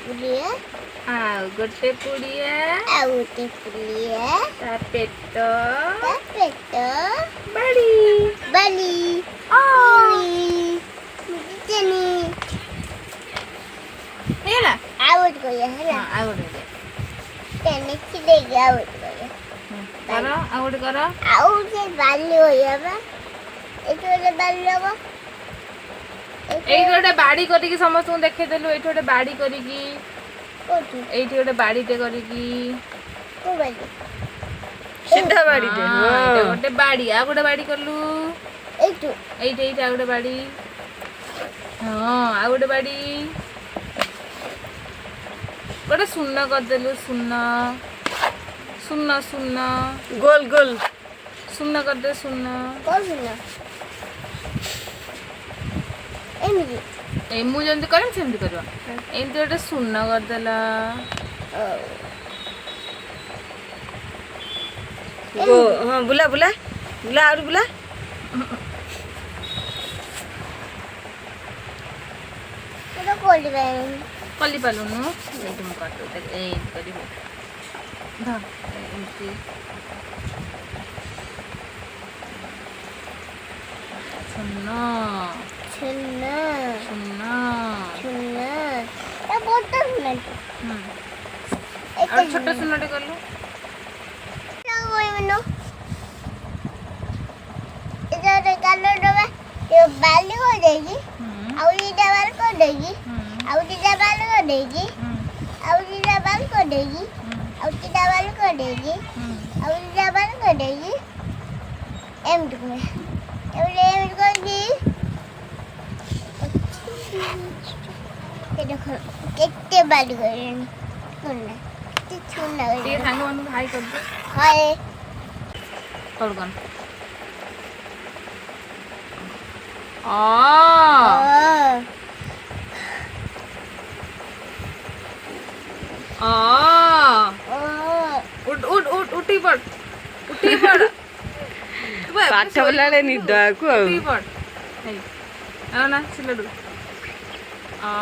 पुड़िया ଆଉ ଗୋଟେ ପୁଡ଼ିଆ ଆଉ ଗୋଟେ ପୁड़िया ତା ପେଟ ତା ପେଟ ବାଡ଼ି ବାଲି ଆ ମୁଜିଚନି ହେଇଗଲା ଆଉ ଗୋଟେ କରିବା ହେଲା ହଁ ଆଉ ଗୋଟେ ତେନେ ଚିଲେଇକି ଆଉ ଗୋଟେ କରିବା କର ଆଉ ଗୋଟେ କର ଆଉ ସେ ବାଲି ହୋଇବା ବା ଏଠି ଗୋଟେ ବାଲି ହବ ଏଇଠି ଗୋଟେ ବାଡ଼ି କରିକି ସମସ୍ତଙ୍କୁ ଦେଖେଇଦେଲୁ ଏଇଠି ଗୋଟେ ବାଡ଼ି କରିକି କୋଉଠି ଏଇଠି ଗୋଟେ ବାଡ଼ିଟେ କରିକି କୋଉ ବାଲି ସିଧା ବାଡ଼ିଟେ ହଁ, ହଁ ଏଇଟା ଗୋଟେ ବାଡ଼ି ଆଉ ଗୋଟେ ବାଡ଼ି କଲୁ ଏଇଠୁ ଏଇଠି ଏଇଠି ଆଉ ଗୋଟେ ବାଡ଼ି ହଁ ଆଉ ଗୋଟେ ବାଡ଼ି ଗୋଟେ ଶୂନ କରିଦେଲୁ ଶୂନ ଶୂନ ଶୂନ ଗୋଲ ଗୋଲ ଶୂନ କରିଦେ ଶୂନ କୋଉଠି ନା ଏମିତି ଏ ମୁଁ ଯେମିତି କରିବି ସେମିତି କରିବ ଏମିତି ଗୋଟେ ଶୂନ କରିଦେଲା ହଁ ବୁଲା ବୁଲା ବୁଲା ଆହୁରି ବୁଲା ସେଟା କରିପାରିନି କରିପାରିଲୁନୁ ଏଇଠି ମୁଁ କରିଦେବି ଏମିତି କରିବୁ ଧର ଏମିତି ଶୂନ ଛୁନ ଶୂନ ଛୁନ ତା ବଡ ଶୁଣନ୍ତି ଆଉ ଛୋଟ ଶୂନଟେ କଲୁ এটা কালো ডবা বালি হয়ে যায়কি ଆଉ ଦିଟା ବାଲ କରିଦେଇକି ଆଉ ଦିଟା ବାଲ କରିଦେଇକି ଆଉ ଦିଟା ବାଲ କରିଦେଇକି ଆଉ ଦିଟା ବାଲ କରିଦେଇକି ଆଉ ଦିଟା ବାଲ କରିଦେଇକି ଏମିତି କୁହେ ଏମିତି କରିକି ଦେଖ କେତେ ବାଲି କରିଲେଣି ଶୁଣନା କେତେ ଛୁନା ଟିକେ ସାଙ୍ଗମାନଙ୍କୁ ହାଇ କରିଦେ ହାଏ କଲ୍ କର ଅ ଅ ଉଠ ଉଠ ଉଠ ଉଠି ପଡ ପାଠ ପଢ଼ିଲାବେଳେ ନିଦ ଆକୁ ଆଉ ଉଠି ପଡ ହେଇ ଆଉ ନା ସିଲଡୁ ଅ